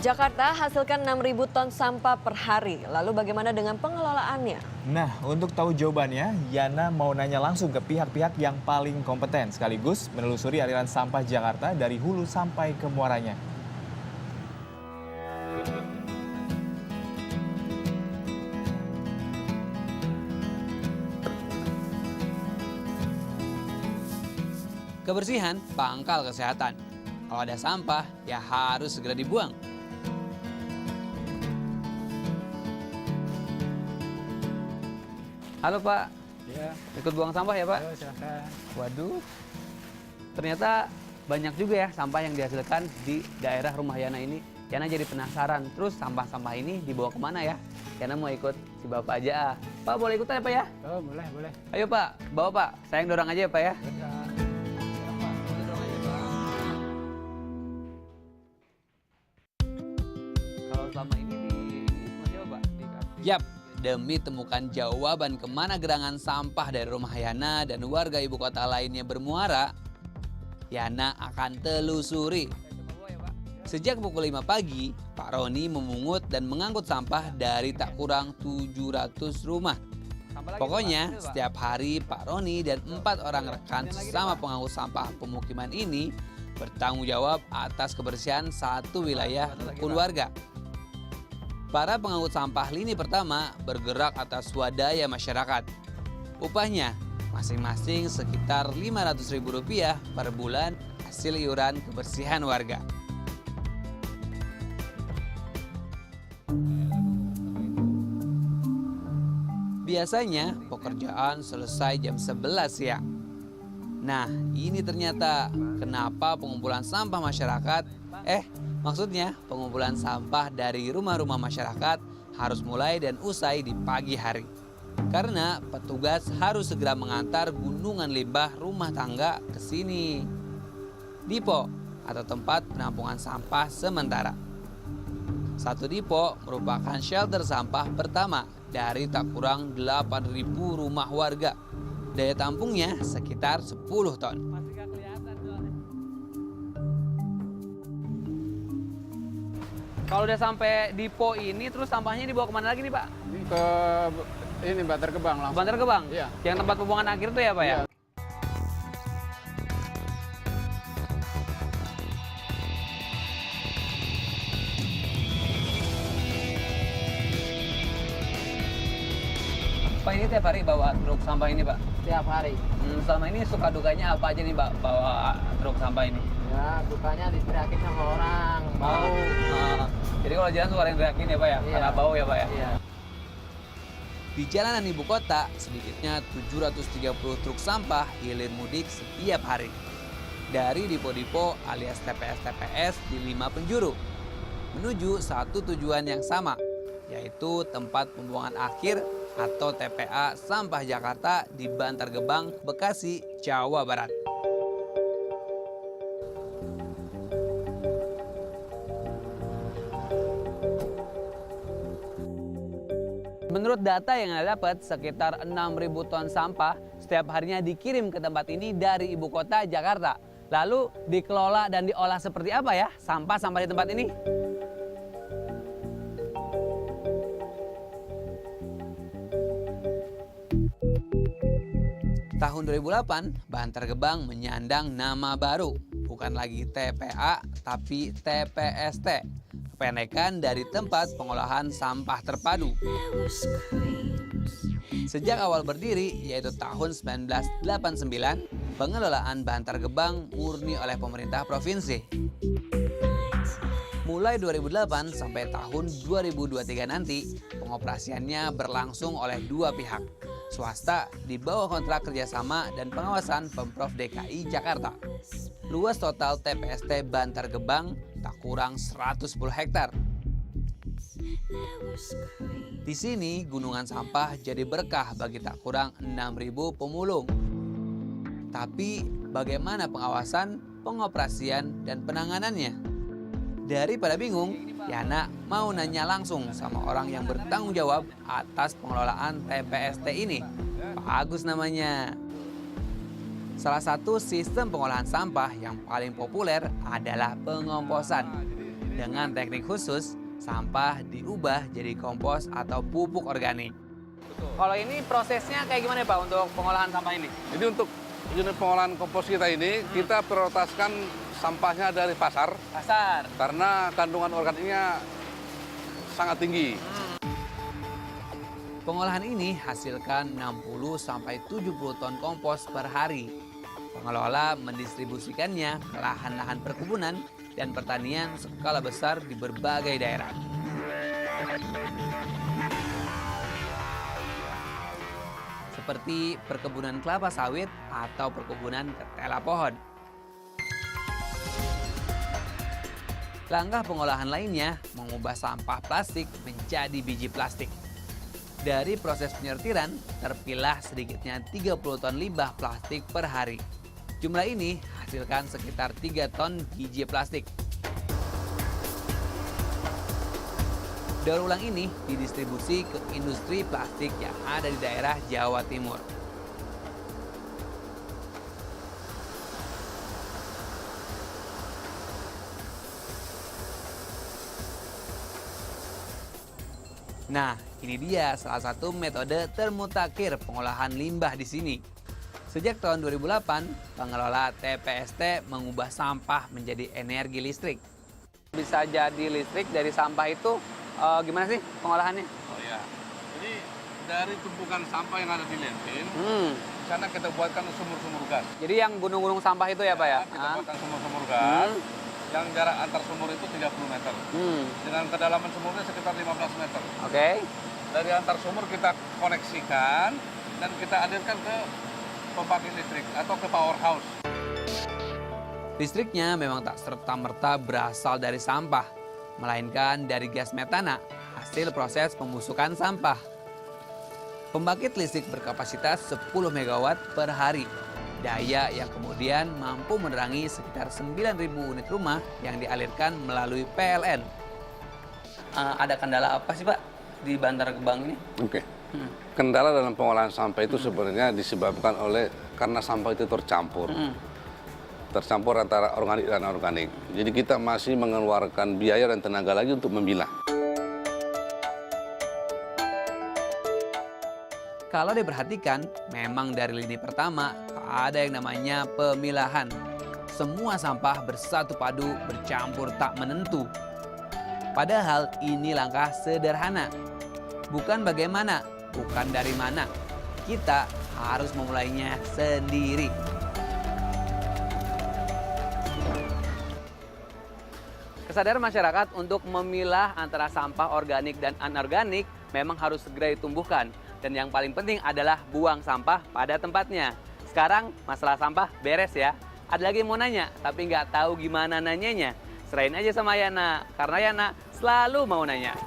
Jakarta hasilkan 6.000 ton sampah per hari. Lalu bagaimana dengan pengelolaannya? Nah, untuk tahu jawabannya, Yana mau nanya langsung ke pihak-pihak yang paling kompeten sekaligus menelusuri aliran sampah Jakarta dari hulu sampai ke muaranya. Kebersihan pangkal kesehatan. Kalau ada sampah, ya harus segera dibuang. Halo Pak, Ya, ikut buang sampah ya Pak? ayo silakan. Waduh, ternyata banyak juga ya sampah yang dihasilkan di daerah Rumah Yana ini. Yana jadi penasaran, terus sampah-sampah ini dibawa kemana ya? Yana mau ikut si Bapak aja. Pak boleh ikutan ya Pak ya? Oh, boleh, boleh. Ayo Pak, bawa Pak. Saya yang dorong aja ya Pak ya. Ya. Kalau selama ini sama siapa Pak? Yap, demi temukan jawaban kemana gerangan sampah dari Rumah Yana dan warga ibu kota lainnya bermuara, Yana akan telusuri. Sejak pukul 5 pagi, Pak Roni memungut dan mengangkut sampah dari tak kurang 700 rumah. Pokoknya setiap hari Pak Roni dan 4 orang rekan sesama pengangkut sampah pemukiman ini bertanggung jawab atas kebersihan satu wilayah rukun warga. Para pengangkut sampah lini pertama bergerak atas swadaya masyarakat. Upahnya masing-masing sekitar Rp500.000 per bulan hasil iuran kebersihan warga. Biasanya pekerjaan selesai jam 11 siang. Nah, ini ternyata kenapa pengumpulan sampah masyarakat, maksudnya pengumpulan sampah dari rumah-rumah masyarakat harus mulai dan usai di pagi hari. Karena petugas harus segera mengantar gunungan limbah rumah tangga ke sini. Dipo atau tempat penampungan sampah sementara. Satu dipo merupakan shelter sampah pertama dari tak kurang 8.000 rumah warga. Daya tampungnya sekitar 10 ton. Kalau udah sampai dipo ini, terus sampahnya dibawa kemana lagi nih Pak? Ini ke Bantar Gebang langsung. Bantar Gebang? Iya. Yang tempat pembuangan akhir tuh ya Pak ya? Iya. Pak ini tiap hari bawa truk sampah ini Pak? Tiap hari. Selama ini suka dukanya apa aja nih Pak bawa truk sampah ini? Ya, dukanya diteriakin sama orang, bau. Jadi kalau jalan suka ada yang teriakin ya Pak ya? Iya. Karena bau ya Pak ya? Iya. Di jalanan ibu kota, sedikitnya 730 truk sampah hilir mudik setiap hari. Dari dipo-dipo alias TPS-TPS di 5 penjuru. Menuju satu tujuan yang sama, yaitu tempat pembuangan akhir atau TPA Sampah Jakarta di Bantar Gebang, Bekasi, Jawa Barat. Menurut data yang Anda dapat, sekitar 6.000 ton sampah setiap harinya dikirim ke tempat ini dari ibu kota Jakarta. Lalu dikelola dan diolah seperti apa ya sampah-sampah di tempat ini? Tahun 2008, Bantar Gebang menyandang nama baru. Bukan lagi TPA, tapi TPST. Kependekan dari Tempat Pengolahan Sampah Terpadu. Sejak awal berdiri, yaitu tahun 1989, pengelolaan Bantar Gebang murni oleh pemerintah provinsi. Mulai 2008 sampai tahun 2023 nanti, pengoperasiannya berlangsung oleh dua pihak. Swasta di bawah kontrak kerjasama dan pengawasan Pemprov DKI Jakarta. Luas total TPST Bantar Gebang tak kurang 110 hektar. Di sini gunungan sampah jadi berkah bagi tak kurang 6.000 pemulung. Tapi bagaimana pengawasan, pengoperasian, dan penanganannya? Daripada bingung, Yana mau nanya langsung sama orang yang bertanggung jawab atas pengelolaan TPST ini. Pak Agus namanya. Salah satu sistem pengolahan sampah yang paling populer adalah pengomposan. Dengan teknik khusus, sampah diubah jadi kompos atau pupuk organik. Kalau ini prosesnya kayak gimana Pak untuk pengolahan sampah ini? Jadi untuk unit pengolahan kompos kita ini, kita prioritaskan sampahnya dari pasar Pasar. karena kandungan organiknya sangat tinggi. Pengolahan ini hasilkan 60-70 ton kompos per hari. Pengelola mendistribusikannya ke lahan-lahan perkebunan dan pertanian skala besar di berbagai daerah. Seperti perkebunan kelapa sawit atau perkebunan ketela pohon. Langkah pengolahan lainnya mengubah sampah plastik menjadi biji plastik. Dari proses penyortiran, terpilah sedikitnya 30 ton limbah plastik per hari. Jumlah ini hasilkan sekitar 3 ton biji plastik. Daur ulang ini didistribusi ke industri plastik yang ada di daerah Jawa Timur. Nah, ini dia salah satu metode termutakhir pengolahan limbah di sini. Sejak tahun 2008, pengelola TPST mengubah sampah menjadi energi listrik. Bisa jadi listrik dari sampah itu gimana sih pengolahannya? Oh ya, jadi dari tumpukan sampah yang ada di Lentin, di sana kita buatkan sumur-sumur gas. Jadi yang gunung-gunung sampah itu ya Pak ya? Kita buatkan sumur-sumur gas, yang jarak antar sumur itu 30 meter. Dengan kedalaman sumurnya sekitar 15 meter. Oke. Dari antar sumur kita koneksikan dan kita alirkan ke pembangkit listrik atau ke powerhouse. Listriknya memang tak serta-merta berasal dari sampah, melainkan dari gas metana, hasil proses pembusukan sampah. Pembangkit listrik berkapasitas 10 MW per hari. Daya yang kemudian mampu menerangi sekitar 9.000 unit rumah yang dialirkan melalui PLN. Ada kendala apa sih Pak di Bantar Gebang ini? Oke. Kendala dalam pengolahan sampah itu sebenarnya disebabkan oleh karena sampah itu tercampur. Tercampur antara organik dan anorganik. Jadi kita masih mengeluarkan biaya dan tenaga lagi untuk memilah. Kalau diperhatikan, memang dari lini pertama tak ada yang namanya pemilahan. Semua sampah bersatu padu, bercampur tak menentu. Padahal ini langkah sederhana. Bukan bagaimana, bukan dari mana. Kita harus memulainya sendiri. Kesadaran masyarakat untuk memilah antara sampah organik dan anorganik memang harus segera ditumbuhkan. Dan yang paling penting adalah buang sampah pada tempatnya. Sekarang masalah sampah beres ya. Ada lagi yang mau nanya, tapi nggak tahu gimana nanyanya. Serahin aja sama Yana, karena Yana selalu mau nanya.